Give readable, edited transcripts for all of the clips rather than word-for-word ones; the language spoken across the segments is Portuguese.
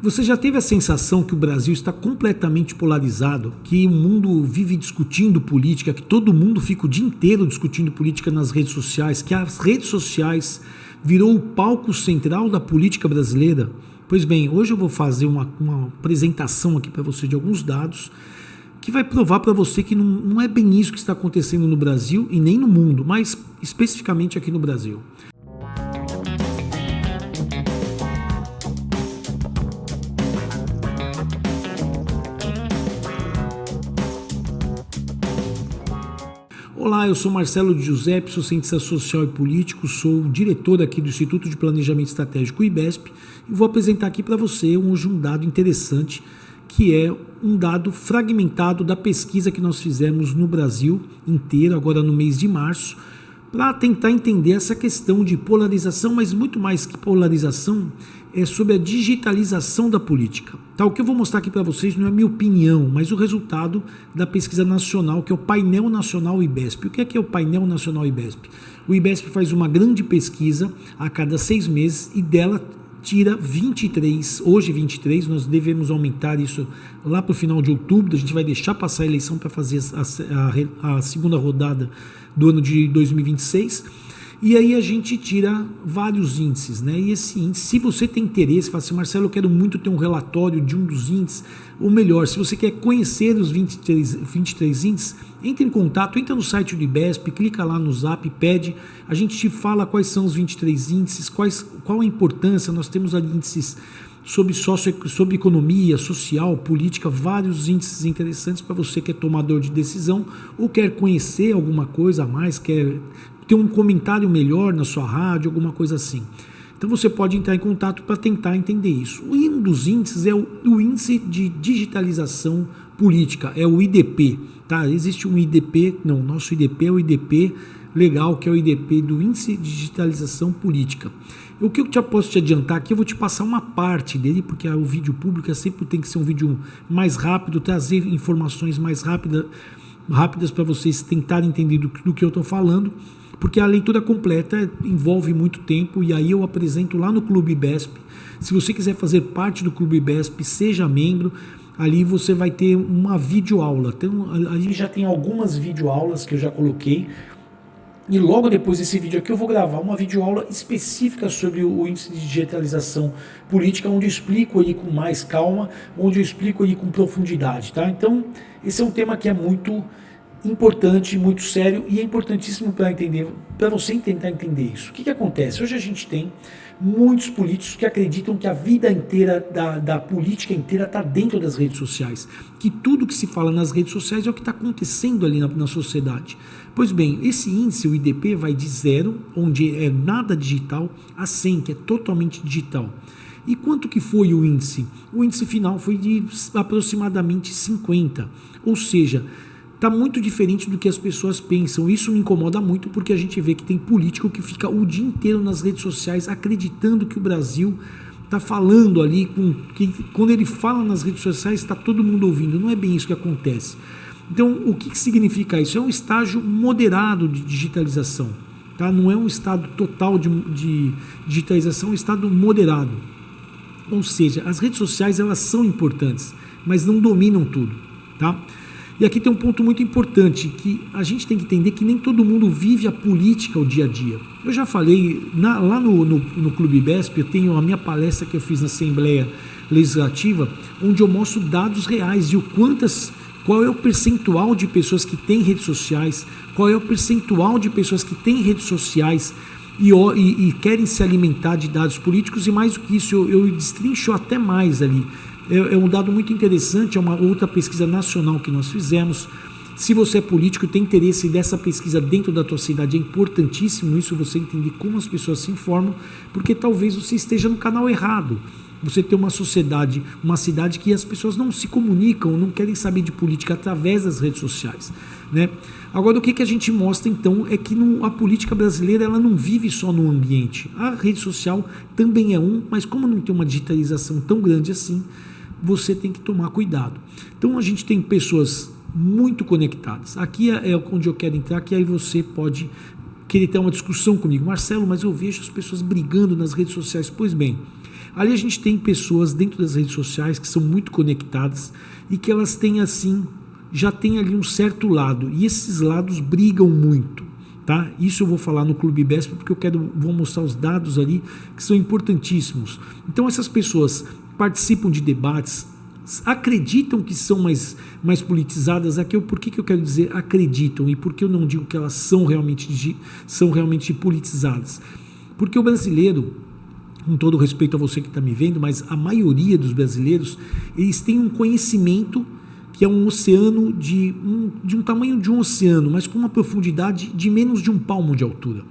Você já teve a sensação que o Brasil está completamente polarizado, que o mundo vive discutindo política, que todo mundo fica o dia inteiro discutindo política nas redes sociais, que as redes sociais virou o palco central da política brasileira? Pois bem, hoje eu vou fazer uma apresentação aqui para você de alguns dados que vai provar para você que não é bem isso que está acontecendo no Brasil e nem no mundo, mas especificamente aqui no Brasil. Olá, eu sou Marcelo de Giuseppe, sou cientista social e político, sou diretor aqui do Instituto de Planejamento Estratégico IBESP e vou apresentar aqui para você hoje um dado interessante, que é um dado fragmentado da pesquisa que nós fizemos no Brasil inteiro, agora no mês de março, para tentar entender essa questão de polarização, mas muito mais que polarização, é sobre a digitalização da política. Tá, o que eu vou mostrar aqui para vocês não é minha opinião, mas o resultado da pesquisa nacional, que é o Painel Nacional IBESP. O que é o Painel Nacional IBESP? O IBESP faz uma grande pesquisa a cada 6 meses e dela tira 23, hoje 23, nós devemos aumentar isso lá para o final de outubro, a gente vai deixar passar a eleição para fazer a segunda rodada do ano de 2026, e aí a gente tira vários índices, né? E esse índice, se você tem interesse, fala assim, Marcelo, eu quero muito ter um relatório de um dos índices, ou melhor, se você quer conhecer os 23 índices, entre em contato, entra no site do IBESP, clica lá no Zap, pede, a gente te fala quais são os 23 índices, qual a importância, nós temos ali índices sobre economia, social, política, vários índices interessantes para você que é tomador de decisão ou quer conhecer alguma coisa a mais, quer ter um comentário melhor na sua rádio, alguma coisa assim. Então você pode entrar em contato para tentar entender isso. Um dos índices é o Índice de Digitalização Política, é o IDP. Tá? Existe um IDP, não, nosso IDP é o IDP legal, que é o IDP do Índice de Digitalização Política. O que eu já posso te adiantar aqui, eu vou te passar uma parte dele, porque o vídeo público sempre tem que ser um vídeo mais rápido, trazer informações mais rápidas para vocês tentarem entender do que eu estou falando, porque a leitura completa envolve muito tempo e aí eu apresento lá no Clube IBESP. Se você quiser fazer parte do Clube IBESP, seja membro, ali você vai ter uma videoaula. Então, ali já tem algumas videoaulas que eu já coloquei. E logo depois desse vídeo aqui eu vou gravar uma videoaula específica sobre o índice de digitalização política, onde eu explico ali com mais calma, onde eu explico ali com profundidade, tá? Então, esse é um tema que é muito importante, muito sério e é importantíssimo para você tentar entender isso. O que acontece? Hoje a gente tem muitos políticos que acreditam que a vida inteira da política inteira está dentro das redes sociais, que tudo que se fala nas redes sociais é o que está acontecendo ali na sociedade. Pois bem, esse índice, o IDP, vai de 0, onde é nada digital, a 100, que é totalmente digital. E quanto que foi o índice? O índice final foi de aproximadamente 50, ou seja, está muito diferente do que as pessoas pensam. Isso me incomoda muito porque a gente vê que tem político que fica o dia inteiro nas redes sociais acreditando que o Brasil está falando ali, que quando ele fala nas redes sociais está todo mundo ouvindo. Não é bem isso que acontece. Então, o que significa isso? É um estágio moderado de digitalização. Tá? Não é um estado total de digitalização, é um estado moderado. Ou seja, as redes sociais elas são importantes, mas não dominam tudo. Tá? E aqui tem um ponto muito importante, que a gente tem que entender que nem todo mundo vive a política o dia a dia. Eu já falei, lá no Clube IBESP, eu tenho a minha palestra que eu fiz na Assembleia Legislativa, onde eu mostro dados reais de qual é o percentual de pessoas que têm redes sociais, qual é o percentual de pessoas que têm redes sociais e querem se alimentar de dados políticos, e mais do que isso, eu destrincho até mais ali. É um dado muito interessante, é uma outra pesquisa nacional que nós fizemos. Se você é político e tem interesse dessa pesquisa dentro da tua cidade, é importantíssimo isso, você entender como as pessoas se informam, porque talvez você esteja no canal errado. Você tem uma sociedade, uma cidade que as pessoas não se comunicam, não querem saber de política através das redes sociais, né? Agora, o que a gente mostra então é que a política brasileira ela não vive só no ambiente. A rede social também é mas como não tem uma digitalização tão grande assim, você tem que tomar cuidado. Então a gente tem pessoas muito conectadas. Aqui é onde eu quero entrar, que aí você pode querer ter uma discussão comigo. Marcelo, mas eu vejo as pessoas brigando nas redes sociais. Pois bem, Ali a gente tem pessoas dentro das redes sociais que são muito conectadas e que elas têm assim, já tem ali um certo lado, e esses lados brigam muito, tá? Isso eu vou falar no Clube IBESP porque vou mostrar os dados ali que são importantíssimos. Então essas pessoas participam de debates, acreditam que são mais politizadas. Aqui por que eu quero dizer acreditam e por que eu não digo que elas são realmente politizadas? Porque o brasileiro, com todo respeito a você que está me vendo, mas a maioria dos brasileiros, eles têm um conhecimento que é um oceano de um tamanho de um oceano, mas com uma profundidade de menos de um palmo de altura.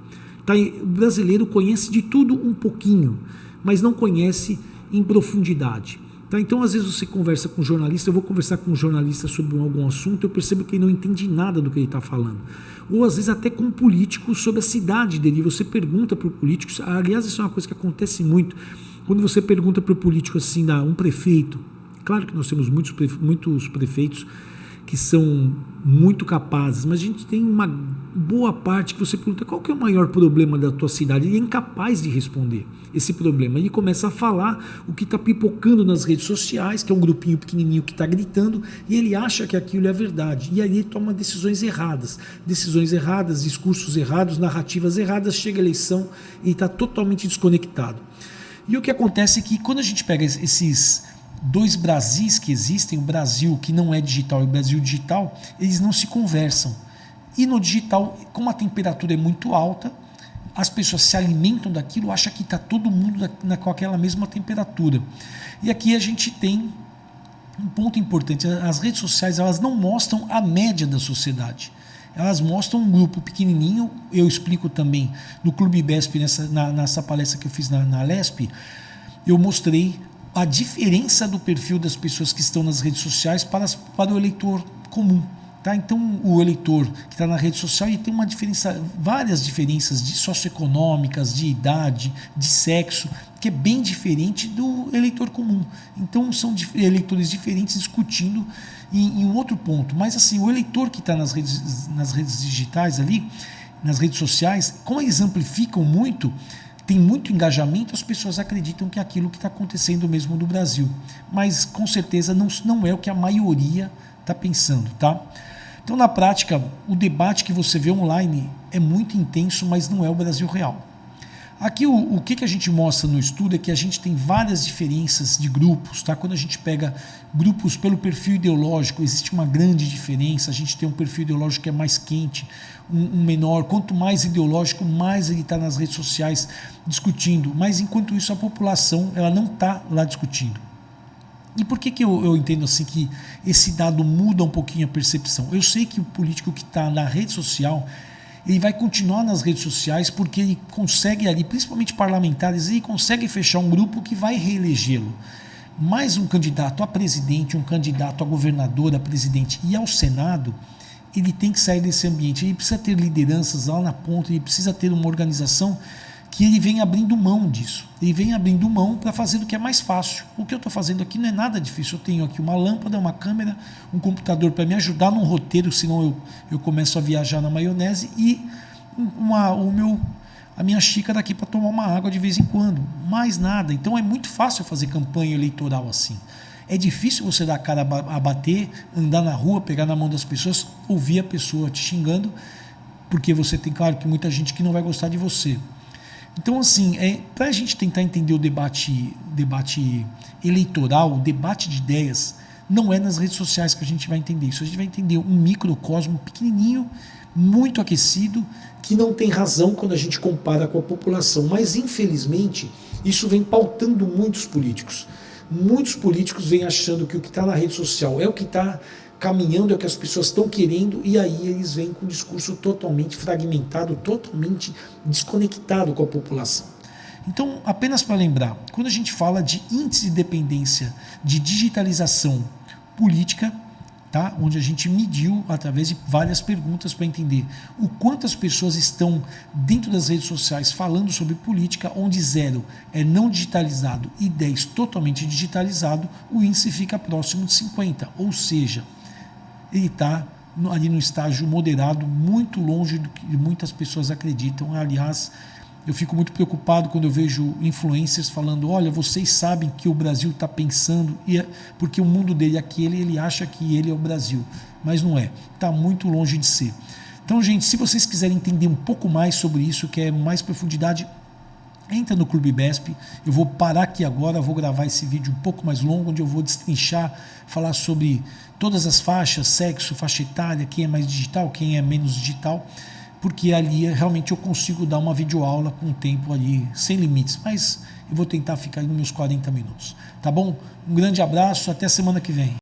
Tá? O brasileiro conhece de tudo um pouquinho, mas não conhece em profundidade. Tá? Então, às vezes você conversa com um jornalista, eu vou conversar com um jornalista sobre algum assunto, eu percebo que ele não entende nada do que ele está falando. Ou às vezes até com um político sobre a cidade dele, você pergunta para o político, aliás, isso é uma coisa que acontece muito, quando você pergunta para o político assim, um prefeito, claro que nós temos muitos prefeitos que são muito capazes, mas a gente tem uma boa parte que você pergunta qual que é o maior problema da tua cidade, ele é incapaz de responder esse problema, ele começa a falar o que está pipocando nas redes sociais, que é um grupinho pequenininho que está gritando, e ele acha que aquilo é verdade, e aí ele toma decisões erradas, discursos errados, narrativas erradas, chega a eleição e está totalmente desconectado. E o que acontece é que quando a gente pega esses dois Brasis que existem, o Brasil que não é digital e o Brasil digital, eles não se conversam. E no digital, como a temperatura é muito alta, as pessoas se alimentam daquilo, acham que está todo mundo com aquela mesma temperatura. E aqui a gente tem um ponto importante, as redes sociais elas não mostram a média da sociedade. Elas mostram um grupo pequenininho, eu explico também no Clube IBESP, nessa palestra que eu fiz na LESP, eu mostrei a diferença do perfil das pessoas que estão nas redes sociais para o eleitor comum. Tá? Então, o eleitor que está na rede social ele tem várias diferenças socioeconômicas, de idade, de sexo, que é bem diferente do eleitor comum. Então, são eleitores diferentes discutindo em um outro ponto. Mas, assim, o eleitor que está nas redes digitais ali, nas redes sociais, como eles amplificam muito, tem muito engajamento, as pessoas acreditam que é aquilo que está acontecendo mesmo no Brasil. Mas, com certeza, não é o que a maioria está pensando, tá? Então, na prática, o debate que você vê online é muito intenso, mas não é o Brasil real. Aqui, o que a gente mostra no estudo é que a gente tem várias diferenças de grupos, tá? Quando a gente pega grupos pelo perfil ideológico, existe uma grande diferença, a gente tem um perfil ideológico que é mais quente, um menor, quanto mais ideológico, mais ele está nas redes sociais discutindo, mas enquanto isso a população ela não está lá discutindo. E por que eu entendo assim que esse dado muda um pouquinho a percepção? Eu sei que o político que está na rede social, ele vai continuar nas redes sociais porque ele consegue ali, principalmente parlamentares, ele consegue fechar um grupo que vai reelegê-lo. Mas um candidato a presidente, um candidato a governador, a presidente e ao Senado, ele tem que sair desse ambiente, ele precisa ter lideranças lá na ponta, ele precisa ter uma organização que ele vem abrindo mão disso. Ele vem abrindo mão para fazer o que é mais fácil. O que eu estou fazendo aqui não é nada difícil. Eu tenho aqui uma lâmpada, uma câmera, um computador para me ajudar num roteiro, senão eu começo a viajar na maionese, e a minha xícara aqui para tomar uma água de vez em quando. Mais nada. Então é muito fácil fazer campanha eleitoral assim. É difícil você dar a cara a bater, andar na rua, pegar na mão das pessoas, ouvir a pessoa te xingando, porque você tem, claro, que muita gente que não vai gostar de você. Então, assim, para a gente tentar entender o debate eleitoral, o debate de ideias, não é nas redes sociais que a gente vai entender isso. A gente vai entender um microcosmo pequenininho, muito aquecido, que não tem razão quando a gente compara com a população. Mas, infelizmente, isso vem pautando muitos políticos. Muitos políticos vêm achando que o que está na rede social é o que está caminhando, é o que as pessoas estão querendo, e aí eles vêm com um discurso totalmente fragmentado, totalmente desconectado com a população. Então, apenas para lembrar, quando a gente fala de índice de dependência de digitalização política, tá? Onde a gente mediu através de várias perguntas para entender o quanto as pessoas estão dentro das redes sociais falando sobre política, onde 0 é não digitalizado e 10 totalmente digitalizado, o índice fica próximo de 50, ou seja, ele está ali no estágio moderado, muito longe do que muitas pessoas acreditam. Aliás, Eu fico muito preocupado quando eu vejo influencers falando, olha, vocês sabem que o Brasil está pensando, porque o mundo dele é aquele, ele acha que ele é o Brasil, mas não é, está muito longe de ser. Então, gente, se vocês quiserem entender um pouco mais sobre isso, que é mais profundidade, entra no Clube IBESP. Eu vou parar aqui agora, vou gravar esse vídeo um pouco mais longo, onde eu vou destrinchar, falar sobre todas as faixas, sexo, faixa etária, quem é mais digital, quem é menos digital, porque ali realmente eu consigo dar uma videoaula com o tempo ali, sem limites, mas eu vou tentar ficar nos meus 40 minutos, tá bom? Um grande abraço, até semana que vem.